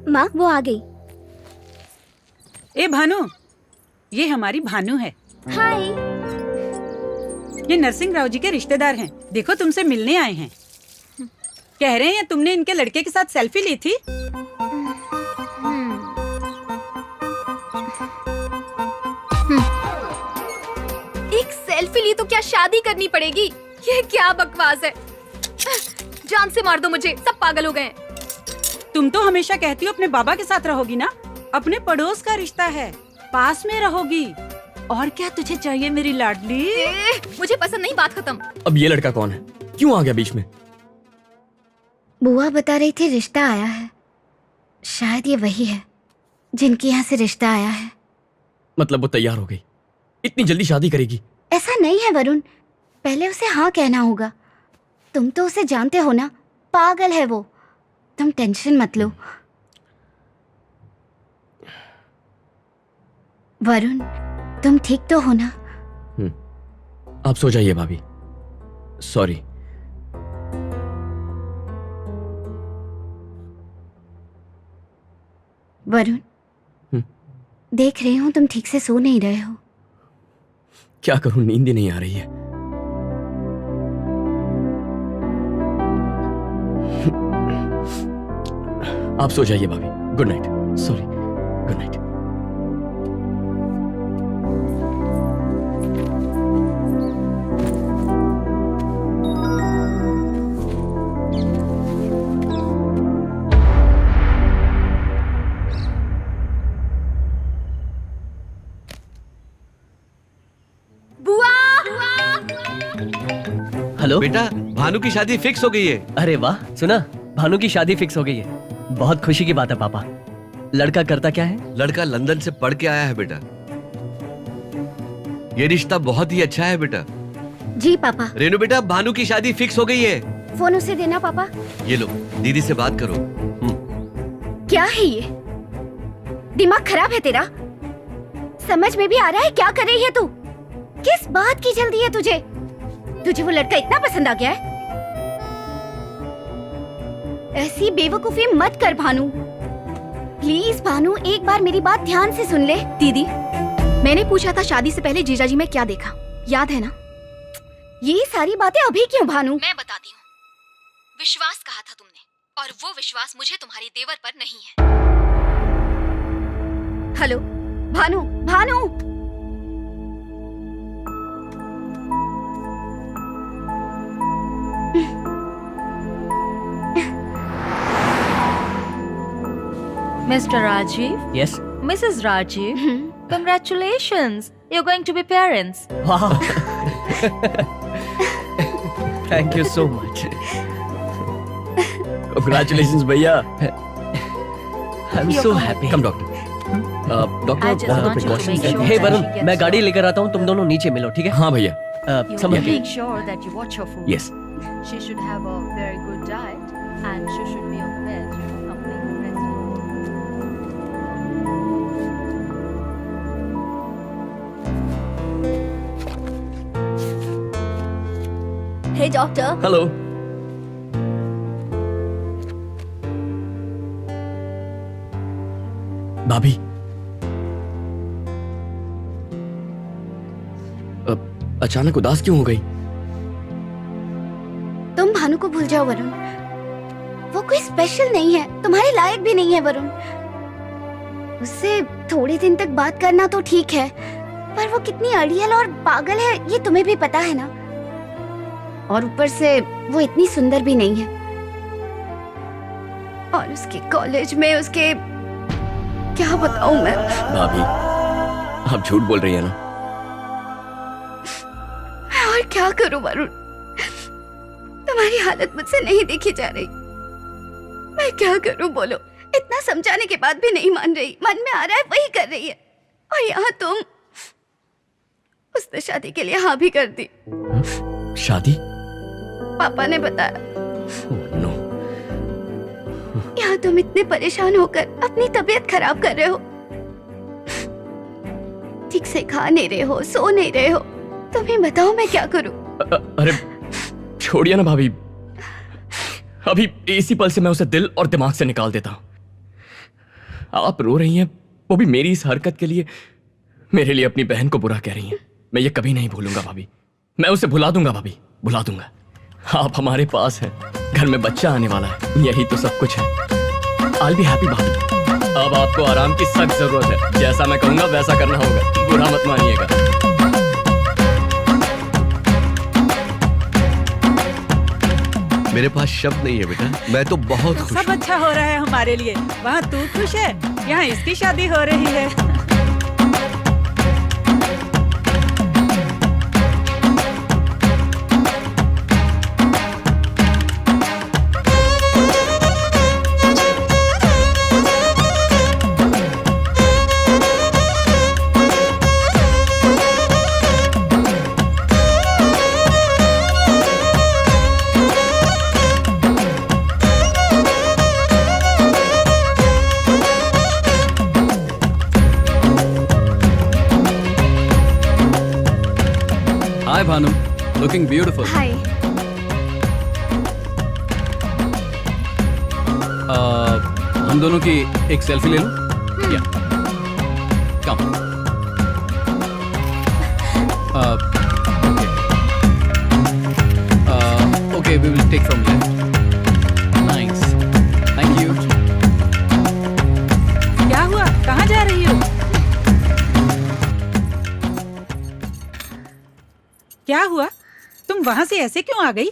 माँ वो आ गई। ए भानु, ये हमारी भानु है। हाय। ये नरसिंह राव जी के रिश्तेदार हैं। देखो तुमसे मिलने आए हैं। कह रहे हैं तुमने इनके लड़के के साथ सेल्फी ली थी। एक सेल्फी ली तो क्या शादी करनी पड़ेगी? ये क्या बकवास है। जान से मार दो मुझे, सब पागल हो गए हैं। तुम तो हमेशा कहती हो अपने बाबा के साथ रहोगी ना। अपने पड़ोस का रिश्ता है, पास में रहोगी। और क्या तुझे चाहिए मेरी लाडली? मुझे पसंद नहीं, बात खत्म। अब ये लड़का कौन है? क्यों आ गया बीच में? बुआ बता रही थी रिश्ता आया है। शायद ये वही है जिनके यहाँ से रिश्ता आया है। मतलब वो तैयार हो गई? इतनी जल्दी शादी करेगी? ऐसा नहीं है वरुण, पहले उसे हाँ कहना होगा। तुम तो उसे जानते हो ना, पागल है वो। तुम टेंशन मत लो। वरुण, तुम ठीक तो हो ना? आप सो जाइए भाभी। सॉरी। वरुण, देख रही हूँ तुम ठीक से सो नहीं रहे हो। क्या करूं, नींद ही नहीं आ रही है। आप सो जाइए भाभी। Good night. Sorry, good night. Hello बेटा, भानु की शादी फिक्स हो गई है। अरे वाह, सुना? भानु की शादी फिक्स हो गई है। बहुत खुशी की बात है पापा। लड़का करता क्या है? लड़का लंदन से पढ़ के आया है बेटा। ये रिश्ता बहुत ही अच्छा है बेटा। जी पापा। रेनू बेटा, भानु की शादी फिक्स हो गई है। फोन उसे देना पापा। ये लो, दीदी से बात करो। क्या है ये? दिमाग खराब है तेरा? समझ में भी आ रहा है क्या कर रही है तू? किस बात की जल्दी है तुझे? तुझे वो लड़का इतना पसंद आ गया है? ऐसी बेवकूफी मत कर भानु। प्लीज भानु, एक बार मेरी बात ध्यान से सुन ले। दीदी, मैंने पूछा था शादी से पहले जीजाजी में क्या देखा, याद है ना? ये सारी बातें अभी क्यों भानु? मैं बताती हूँ। विश्वास कहा था तुमने, और वो विश्वास मुझे तुम्हारी देवर पर नहीं है। Hello Bhanu, Bhanu. Mr. Rajiv? Yes. Mrs. Rajiv? Congratulations! You're going to be parents. Wow. Thank you so much. Congratulations भैया। I'm so happy. Come doctor। I just doctor want you to precautions make हैं। sure Hey that Varun, she gets मैं गाड़ी well. लेकर आता हूँ, तुम दोनों नीचे मिलो, ठीक है? हाँ भैया। You समझ गए। make sure that you watch her food. Yes। She should have a very good diet and she should be on the bed, completely rested. Hey doctor. Hello. भाभी, अचानक उदास क्यों हो गई? तुम भानु को भूल जाओ वरुण। वो कोई स्पेशल नहीं है, तुम्हारे लायक भी नहीं है वरुण। उससे थोड़े दिन तक बात करना तो ठीक है, पर वो कितनी अड़ियल और पागल है ये तुम्हें भी पता है ना। और ऊपर से वो इतनी सुंदर भी नहीं है। और उसके कॉलेज में उसके क्या बताऊं मैं। भाभी, आप झूठ बोल रही है ना? मैं और क्या करूं वरुण? तुम्हारी हालत मुझसे नहीं देखी जा रही। मैं क्या करूं बोलो? इतना समझाने के बाद भी नहीं मान रही। मन में आ रहा है वही कर रही है, और यहाँ तुम। उसने शादी के लिए हाँ भी कर दी। शादी? पापा ने बताया। नो। यहाँ तुम इतने परेशान होकर अपनी तबीयत खराब कर रहे हो, ठीक से खा नहीं रहे हो, सो नहीं रहे हो। तुम्हें बताओ मैं क्या करूं? अरे छोड़िए ना भाभी, अभी इसी पल से मैं उसे दिल और दिमाग से निकाल देता हूं। आप रो रही हैं, वो भी मेरी इस हरकत के लिए। मेरे लिए अपनी बहन को बुरा कह रही हैं। मैं ये कभी नहीं भूलूंगा भाभी। मैं उसे भुला दूंगा भाभी, भुला दूंगा। आप हमारे पास हैं, घर में बच्चा आने वाला है, यही तो सब कुछ है। I'll be happy भाभी। अब आपको आराम की सख्त जरूरत है। जैसा मैं कहूंगा वैसा करना होगा, बुरा मत मानिएगा। मेरे पास शब्द नहीं है बेटा, मैं तो बहुत खुश सब हूँ। अच्छा हो रहा है हमारे लिए। वहाँ तू खुश है, यहाँ इसकी शादी हो रही है। Hi Bhanu, looking beautiful. हाय। हम दोनों की एक सेल्फी ले लूं? या कम। Okay, we will take from left. Nice. Thank you. क्या हुआ, कहाँ जा रही हो? क्या हुआ, तुम वहाँ से ऐसे क्यों आ गई?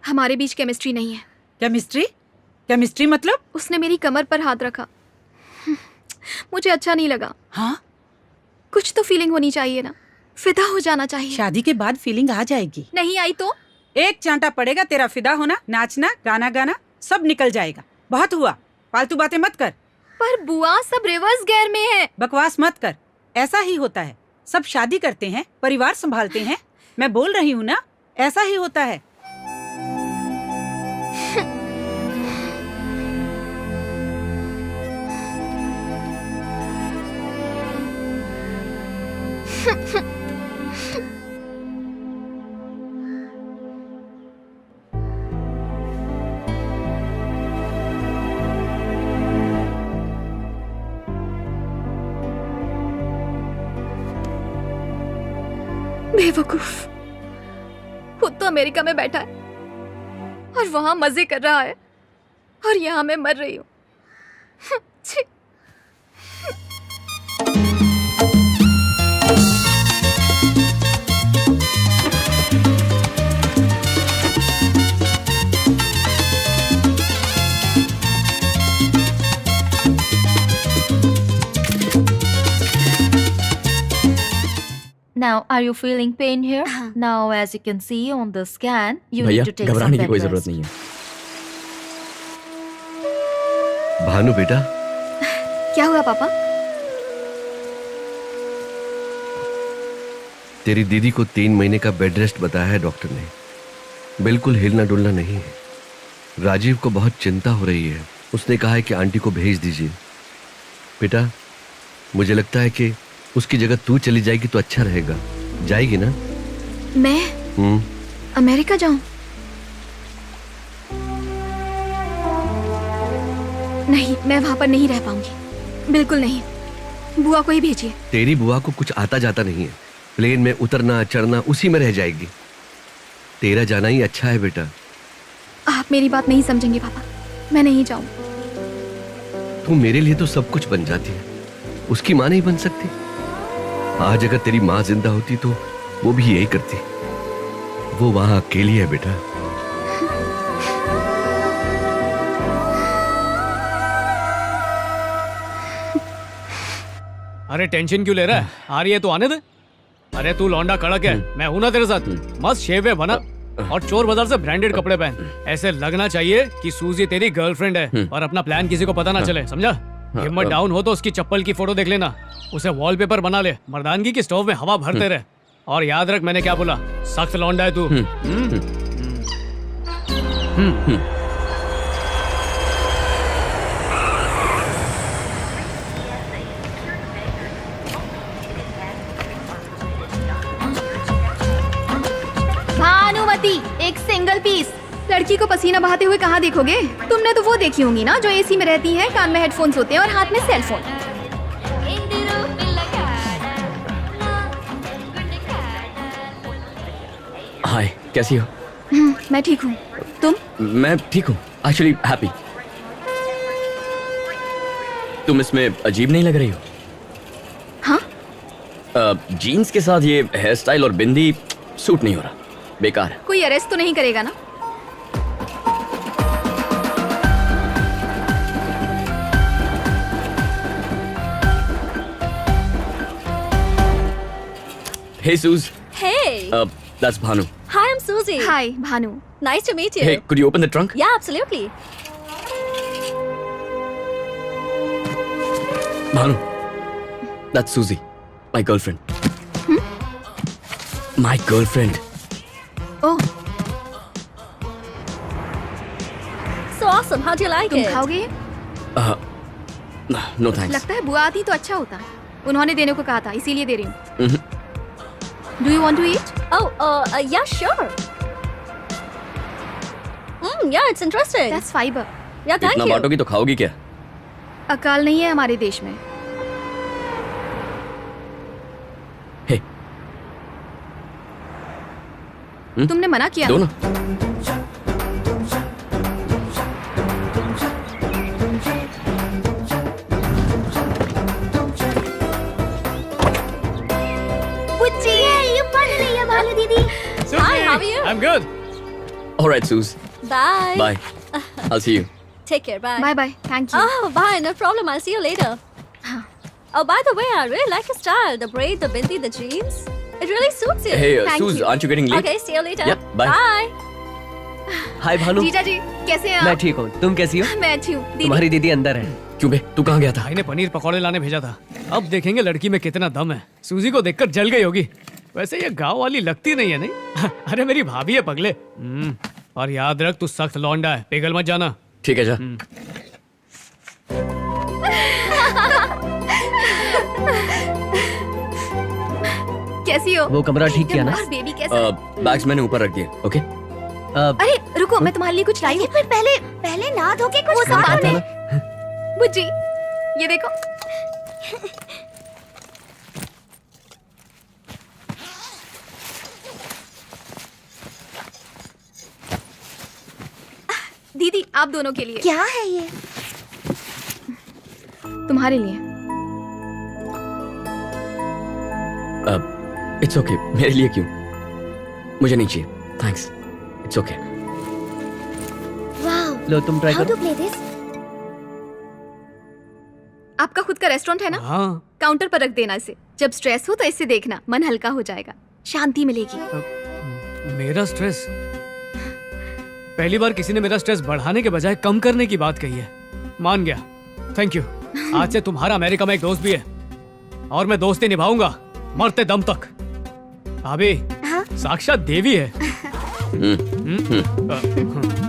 हमारे बीच केमिस्ट्री नहीं है। केमिस्ट्री? केमिस्ट्री मतलब? उसने मेरी कमर पर हाथ रखा, मुझे अच्छा नहीं लगा। हाँ, कुछ तो फीलिंग होनी चाहिए ना, फिदा हो जाना चाहिए। शादी के बाद फीलिंग आ जाएगी। नहीं आई तो? एक चांटा पड़ेगा तेरा फिदा होना, नाचना, गाना गाना सब निकल जाएगा। बहुत हुआ, फालतू बातें मत कर। पर बुआ सब रिवर्स गियर में है। बकवास मत कर, ऐसा ही होता है। सब शादी करते हैं, परिवार संभालते हैं। मैं बोल रही हूँ ना, ऐसा ही होता है। बेवकूफ, खुद तो अमेरिका में बैठा है और वहां मजे कर रहा है, और यहाँ मैं मर रही हूँ। छी। Now, are you feeling pain here? हाँ। Now, as you can see on the scan, you भैया need to take some घबराने की bed कोई rest. जरूरत नहीं है। भानु बेटा, क्या हुआ पापा? तेरी दीदी को 3 महीने का बेड रेस्ट बताया है डॉक्टर ने। बिल्कुल हिलना डुलना नहीं है। राजीव को बहुत चिंता हो रही है। उसने कहा है कि आंटी को भेज दीजिए। बेटा, मुझे लगता है कि उसकी जगह तू चली जाएगी तो अच्छा रहेगा। जाएगी ना? मैं अमेरिका जाऊं? नहीं, मैं वहां पर नहीं रह पाऊंगी, बिल्कुल नहीं। बुआ को ही भेजिए। तेरी बुआ को कुछ आता जाता नहीं है। प्लेन में उतरना चढ़ना उसी में रह जाएगी। तेरा जाना ही अच्छा है बेटा। आप मेरी बात नहीं समझेंगे पापा, मैं नहीं जाऊं। तू मेरे लिए तो सब कुछ बन जाती है, उसकी माँ नहीं बन सकती? आज अगर तेरी माँ जिंदा होती तो वो भी यही करती। वो वहां अकेली है बेटा। अरे टेंशन क्यों ले रहा है? आ रही है तो आने दे। अरे तू लौंडा कड़क है, मैं हूं ना तेरे साथ। मस्त शेव है बना और चोर बाजार से ब्रांडेड कपड़े पहन। ऐसे लगना चाहिए कि सूजी तेरी गर्लफ्रेंड है और अपना प्लान किसी को पता ना चले, समझा? हिम्मत डाउन हो तो उसकी चप्पल की फोटो देख लेना, उसे वॉलपेपर बना ले, मर्दानगी की स्टोव में हवा भरते रहे। और याद रख मैंने क्या बोला, सख्त लौंडा है तू। भानुमति, एक सिंगल पीस। लड़की को पसीना बहाते हुए कहाँ देखोगे? तुमने तो वो देखी होंगी ना जो एसी में रहती है, कान में हेडफोन्स होते हैं और हाथ में सेल फोन। हाय, कैसी हो? मैं ठीक हूँ, तुम? मैं ठीक हूँ, एक्चुअली हैप्पी। तुम इसमें अजीब नहीं लग रही हो? हाँ? जीन्स के साथ ये हेयर स्टाइल और बिंदी सूट नहीं हो रहा, बेकार है। कोई अरेस्ट तो नहीं करेगा ना? Hey Suze, Hey. that's Bhanu. Hi, I'm Susie. Hi Bhanu. Nice to meet you. Hey, could you open the trunk? Yeah, absolutely. Bhanu, that's Susie, my girlfriend. My girlfriend. Oh, So awesome. How do you like तुम it? खाओगे? No thanks. लगता है बुआ आती तो अच्छा होता। उन्होंने देने को कहा था, इसीलिए दे रही हूँ। Do you want to eat? Oh, yeah, sure. Yeah, it's interesting. That's fiber. Yeah, thank इतना you. बांटोगी तो खाओगी क्या? अकाल नहीं है हमारे देश में। Hey, तुमने मना किया दो ना? ना। बुच्ची ये फाइनली है भानु दीदी। Hi, how are you? I'm good. All right, Suze. Bye. Bye. I'll see you. Take care. Bye. Bye bye, thank you. Oh, bye. No problem. I'll see you later. Oh, by the way, I really like your style. The braid, the bindi, the jeans. It really suits you. Hey, Thank Suze, you. aren't you getting late? Okay, see you later. Yep, bye. Bye. हाय भानु, जीजा जी, कैसे हैं मैं आप? ठीक हूँ, तुम कैसी हो? मैं अच्छी हूँ। दीदी, तुम्हारी दीदी अंदर है। क्यों बे, तू कहाँ गया था? भाई ने पनीर पकौड़े लाने भेजा था। अब देखेंगे लड़की में कितना दम है। सूजी को देखकर जल गई होगी। वैसे ये गांव वाली लगती नहीं है, नहीं? अरे मेरी भाभी है पगले। और याद रख, तू सख्त लौंडा है, पिघल मत जाना। ठीक है जा। कैसी हो? वो कमरा ठीक किया ना? और बेबी कैसा? बैग्स मैंने ऊपर रख दिए, ओके? अरे रुको, मैं तुम्हारे लिए कुछ लाई हूँ। फिर पहले नहा धो के वो कुछ सब खा बाद लो। में। बुज्जी, ये देखो। दीदी, आप दोनों के लिए। क्या है ये? तुम्हारे लिए। इट्स ओके, मेरे लिए क्यों? मुझे नहीं चाहिए, थैंक्स। It's okay. वाओ, लो तुम ट्राई हाउ करो। To play this? आपका खुद का रेस्टोरेंट है ना? हाँ, काउंटर पर रख देना इसे। जब स्ट्रेस हो तो इससे देखना, मन हल्का हो जाएगा, शांति मिलेगी। मेरा स्ट्रेस। पहली बार किसी ने मेरा स्ट्रेस बढ़ाने के बजाय कम करने की बात कही है। मान गया, थैंक यू। आज से तुम्हारा अमेरिका में एक दोस्त भी है और मैं दोस्ती निभाऊंगा मरते दम तक। भाभी, हाँ? साक्षात देवी है। हम्म, हम्म?